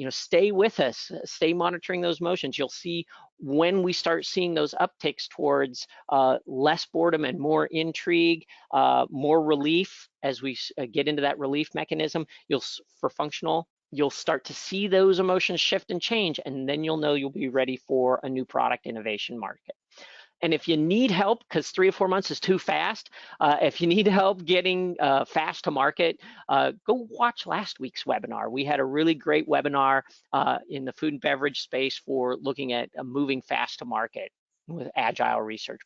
stay with us, stay monitoring those emotions. You'll see when we start seeing those upticks towards less boredom and more intrigue, more relief. As we get into that relief mechanism, for functional, you'll start to see those emotions shift and change, and then you'll know you'll be ready for a new product innovation market. And if you need help, because 3 or 4 months is too fast, if you need help getting fast to market, go watch last week's webinar. We had a really great webinar in the food and beverage space for looking at moving fast to market with agile research.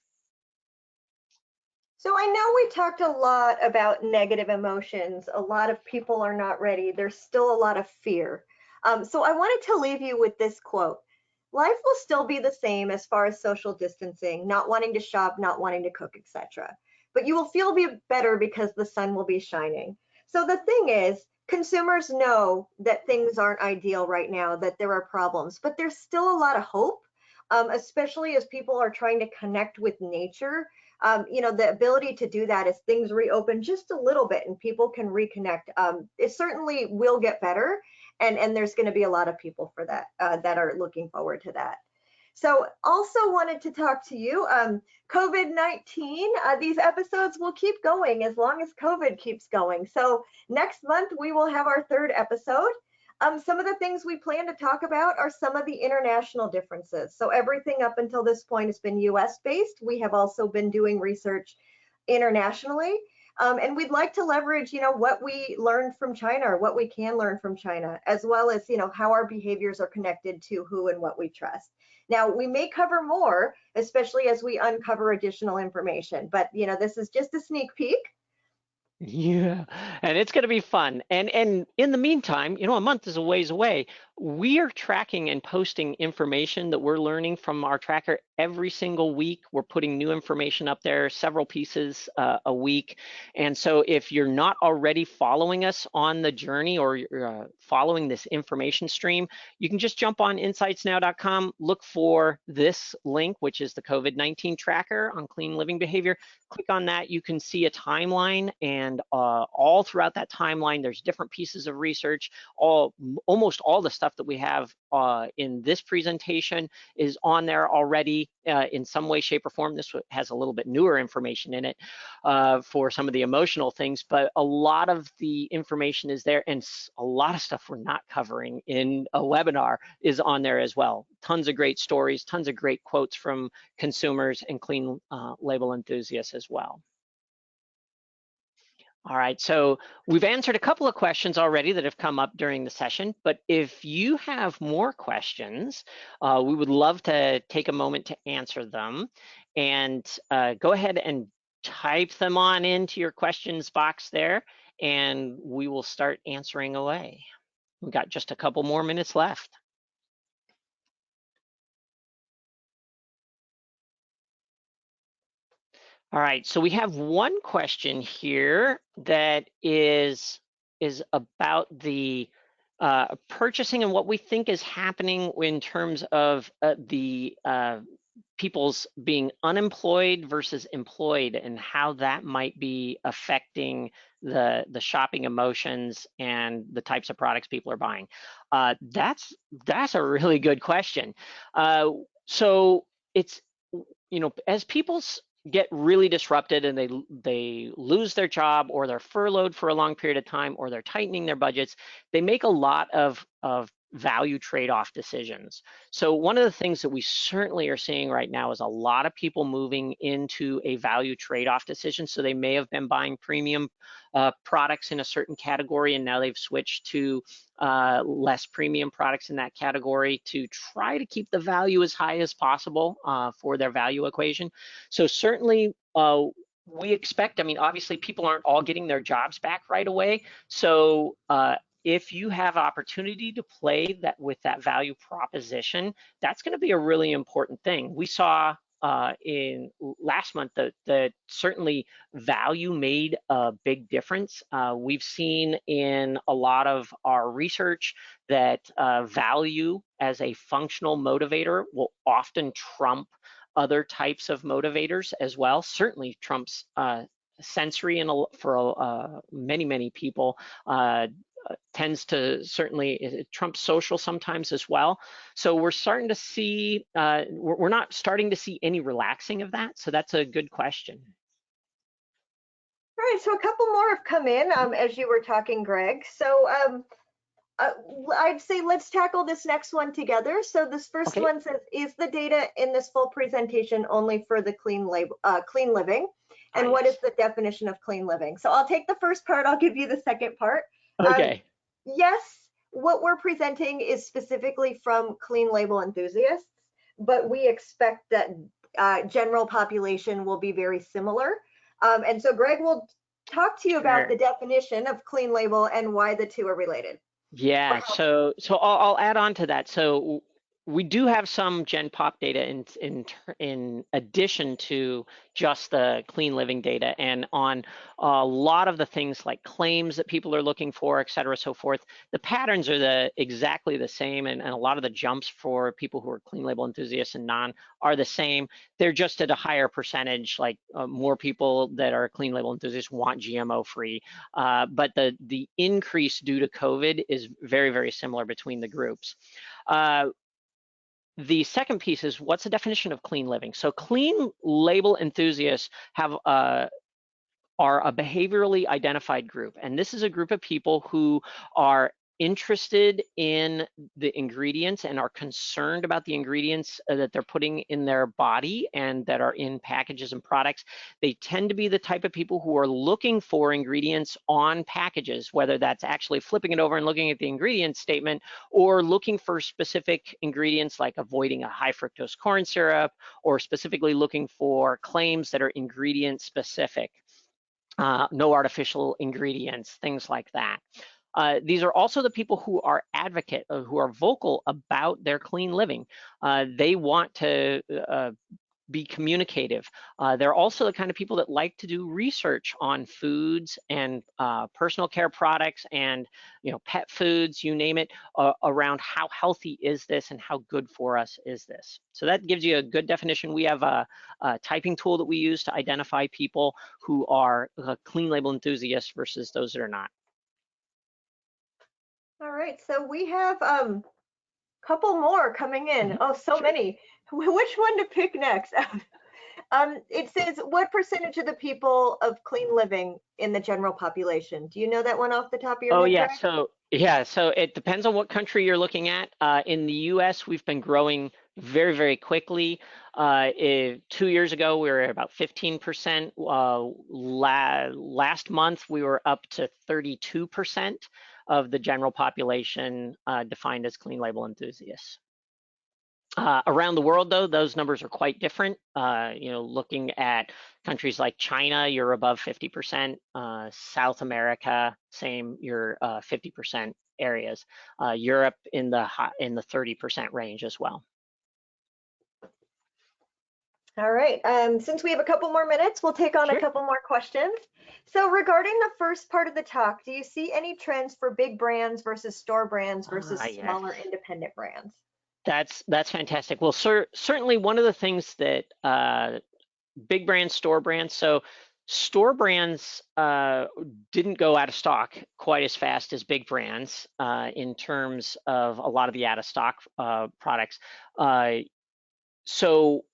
So I know we talked a lot about negative emotions. A lot of people are not ready. There's still a lot of fear. So I wanted to leave you with this quote. Life will still be the same as far as social distancing, not wanting to shop, not wanting to cook, etc. But you will feel better because the sun will be shining. So the thing is, consumers know that things aren't ideal right now, that there are problems, but there's still a lot of hope, especially as people are trying to connect with nature. The ability to do that as things reopen just a little bit and people can reconnect, it certainly will get better. And there's going to be a lot of people for that that are looking forward to that. So also wanted to talk to you, COVID-19, these episodes will keep going as long as COVID keeps going. So next month we will have our 3rd episode. Some of the things we plan to talk about are some of the international differences. So everything up until this point has been US based. We have also been doing research internationally. And we'd like to leverage, what we learned from China, or what we can learn from China, as well as, how our behaviors are connected to who and what we trust. Now, we may cover more, especially as we uncover additional information, but, this is just a sneak peek. Yeah, and it's going to be fun. And in the meantime, a month is a ways away. We are tracking and posting information that we're learning from our tracker every single week. We're putting new information up there, several pieces a week. And so if you're not already following us on the journey, or you're following this information stream, you can just jump on insightsnow.com, look for this link, which is the COVID-19 tracker on clean living behavior. Click on that. You can see a timeline, and all throughout that timeline, there's different pieces of research. Almost all the stuff that we have in this presentation is on there already in some way, shape, or form. This has a little bit newer information in it for some of the emotional things, but a lot of the information is there, and a lot of stuff we're not covering in a webinar is on there as well. Tons of great stories, tons of great quotes from consumers and clean label enthusiasts as well. All right, so we've answered a couple of questions already that have come up during the session, but if you have more questions, we would love to take a moment to answer them. And go ahead and type them on into your questions box there, and we will start answering away. We've got just a couple more minutes left. All right, so we have one question here that is about the purchasing and what we think is happening in terms of the people's being unemployed versus employed and how that might be affecting the shopping emotions and the types of products people are buying. That's a really good question. So it's, you know, as people get really disrupted and they lose their job, or they're furloughed for a long period of time, or they're tightening their budgets, they make a lot of value trade-off decisions. So one of the things that we certainly are seeing right now is a lot of people moving into a value trade-off decision. So they may have been buying premium products in a certain category, and now they've switched to less premium products in that category to try to keep the value as high as possible for their value equation. So certainly we expect, I mean, obviously people aren't all getting their jobs back right away. So if you have opportunity to play that with that value proposition, that's going to be a really important thing. We saw in last month that certainly value made a big difference. We've seen in a lot of our research that value as a functional motivator will often trump other types of motivators as well. Certainly trumps sensory, and for many people tends to certainly trump social sometimes as well. So we're starting to see, we're not starting to see any relaxing of that. So that's a good question. All right, so a couple more have come in as you were talking, Greg. So I'd say let's tackle this next one together. So this first one says, is the data in this full presentation only for the clean living? And what is the definition of clean living? So I'll take the first part, I'll give you the second part. Okay. Yes, what we're presenting is specifically from clean label enthusiasts, but we expect that general population will be very similar. And so Greg will talk to you about the definition of clean label and why the two are related. Yeah, so I'll add on to that. So we do have some Gen Pop data in addition to just the clean living data, and on a lot of the things like claims that people are looking for, et cetera, so forth. The patterns are exactly the same, and a lot of the jumps for people who are clean label enthusiasts and non are the same. They're just at a higher percentage, like more people that are clean label enthusiasts want GMO free, but the increase due to COVID is very, very similar between the groups. The second piece is, what's the definition of clean living? So clean label enthusiasts are a behaviorally identified group. And this is a group of people who are interested in the ingredients and are concerned about the ingredients that they're putting in their body and that are in packages and products. They tend to be the type of people who are looking for ingredients on packages, whether that's actually flipping it over and looking at the ingredient statement, or looking for specific ingredients like avoiding a high fructose corn syrup, or specifically looking for claims that are ingredient specific. No artificial ingredients, things like that. These are also the people who are who are vocal about their clean living. They want to be communicative. They're also the kind of people that like to do research on foods and personal care products and, you know, pet foods, you name it, around how healthy is this and how good for us is this. So that gives you a good definition. We have a typing tool that we use to identify people who are clean label enthusiasts versus those that are not. All right, so we have a couple more coming in. Oh, so many. Which one to pick next? It says, what percentage of the people of clean living in the general population? Do you know that one off the top of your head? Oh yeah, so it depends on what country you're looking at. In the US, we've been growing very, very quickly. 2 years ago, we were at about 15%. Last month, we were up to 32% of the general population defined as clean label enthusiasts. Around the world, though, those numbers are quite different. You know, looking at countries like China, you're above 50%. South America, same, you're 50% areas. Europe in the 30% range as well. All right, since we have a couple more minutes, we'll take on a couple more questions. So regarding the first part of the talk, do you see any trends for big brands versus store brands versus smaller independent brands? That's fantastic. Well, certainly one of the things that big brands, store brands. So store brands didn't go out of stock quite as fast as big brands in terms of a lot of the out of stock products. So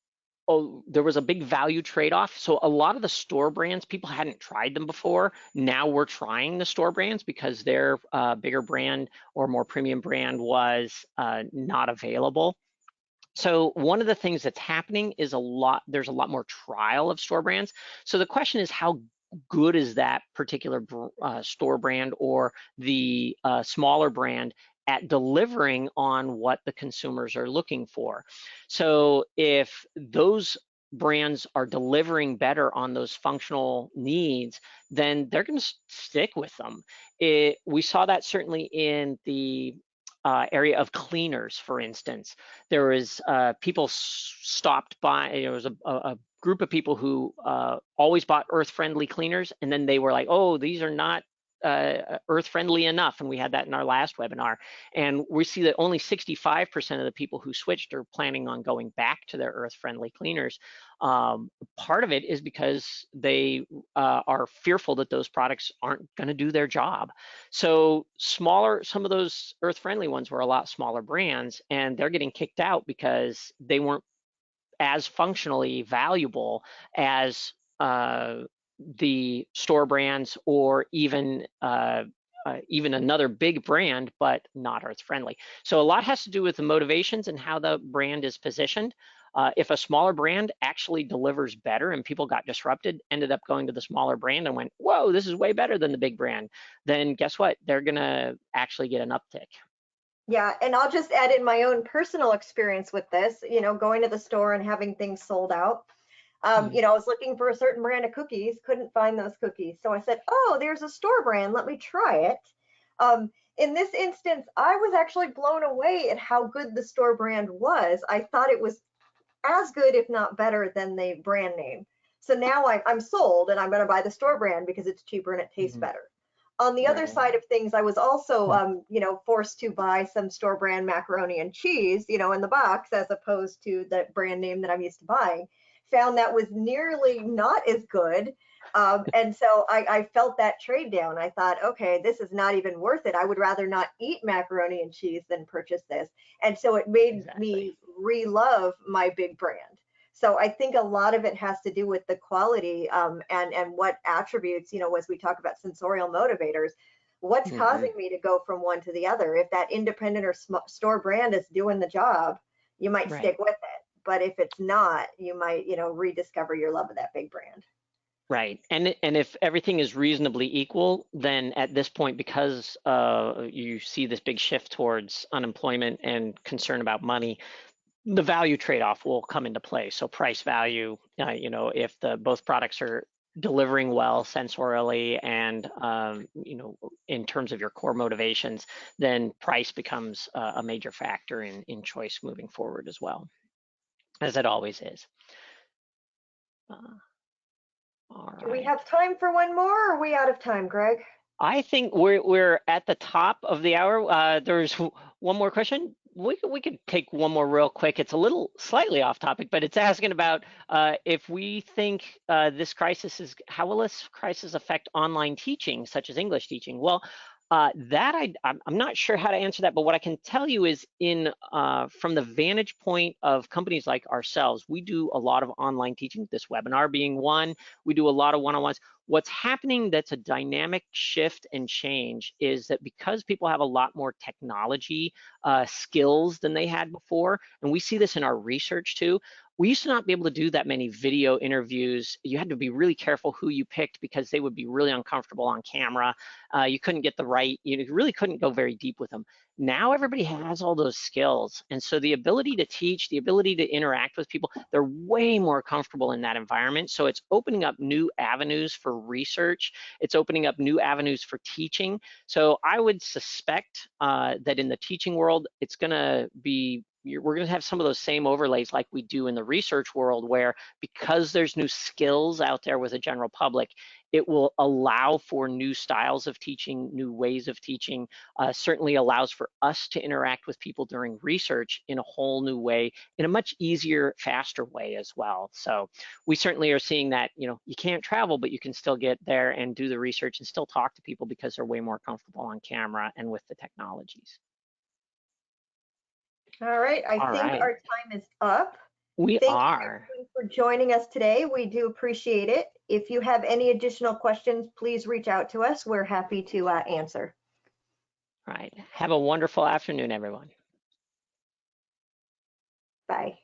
there was a big value trade-off. So a lot of the store brands, people hadn't tried them before. Now we're trying the store brands because their bigger brand or more premium brand was not available. So one of the things that's happening is there's a lot more trial of store brands. So the question is, how good is that particular store brand or the smaller brand at delivering on what the consumers are looking for? So if those brands are delivering better on those functional needs, then they're going to stick with them. We saw that certainly in the area of cleaners, for instance. There was people stopped by, there was a group of people who always bought earth-friendly cleaners, and then they were like, oh, these are not earth-friendly enough, and we had that in our last webinar. And we see that only 65% of the people who switched are planning on going back to their earth-friendly cleaners. Part of it is because they are fearful that those products aren't going to do their job. So some of those earth-friendly ones were a lot smaller brands, and they're getting kicked out because they weren't as functionally valuable as the store brands or even another big brand, but not earth friendly. So a lot has to do with the motivations and how the brand is positioned. If a smaller brand actually delivers better and people got disrupted, ended up going to the smaller brand and went, whoa, this is way better than the big brand, then guess what? They're gonna actually get an uptick. Yeah, and I'll just add in my own personal experience with this, going to the store and having things sold out. I was looking for a certain brand of cookies, couldn't find those cookies. So I said, oh, there's a store brand, let me try it. In this instance, I was actually blown away at how good the store brand was. I thought it was as good, if not better, than the brand name. So now I'm sold and I'm going to buy the store brand because it's cheaper and it tastes better. On the other side of things, I was also, forced to buy some store brand macaroni and cheese, in the box, as opposed to the brand name that I'm used to buying. Found that was nearly not as good. And so I felt that trade down. I thought, okay, this is not even worth it. I would rather not eat macaroni and cheese than purchase this. And so it made me re-love my big brand. So I think a lot of it has to do with the quality and what attributes, as we talk about sensorial motivators, what's causing me to go from one to the other. If that independent or store brand is doing the job, you might stick with it. But if it's not, you might, rediscover your love of that big brand. Right, and if everything is reasonably equal, then at this point, because you see this big shift towards unemployment and concern about money, the value trade-off will come into play. So price value, if both products are delivering well sensorially and in terms of your core motivations, then price becomes a major factor in choice moving forward as well, as it always is. All right. Do we have time for one more, or are we out of time, Greg? I think we're at the top of the hour. There's one more question. We could take one more real quick. It's a little slightly off topic, but it's asking about if we think how will this crisis affect online teaching, such as English teaching? Well, I'm not sure how to answer that, but what I can tell you is from the vantage point of companies like ourselves, we do a lot of online teaching, this webinar being one, we do a lot of one-on-ones. What's happening that's a dynamic shift and change is that because people have a lot more technology skills than they had before, and we see this in our research too, we used to not be able to do that many video interviews. You had to be really careful who you picked because they would be really uncomfortable on camera. You couldn't get you really couldn't go very deep with them. Now everybody has all those skills. And so the ability to teach, the ability to interact with people, they're way more comfortable in that environment. So it's opening up new avenues for research. It's opening up new avenues for teaching. So I would suspect that in the teaching world, it's gonna be we're going to have some of those same overlays like we do in the research world, where because there's new skills out there with the general public, it will allow for new styles of teaching, new ways of teaching, certainly allows for us to interact with people during research in a whole new way, in a much easier, faster way as well. So we certainly are seeing that, you can't travel, but you can still get there and do the research and still talk to people because they're way more comfortable on camera and with the technologies. All right, I All think right. our time is up. We Thank you are. everyone for joining us today. We do appreciate it. If you have any additional questions, please reach out to us. We're happy to answer. All right. Have a wonderful afternoon, everyone. Bye.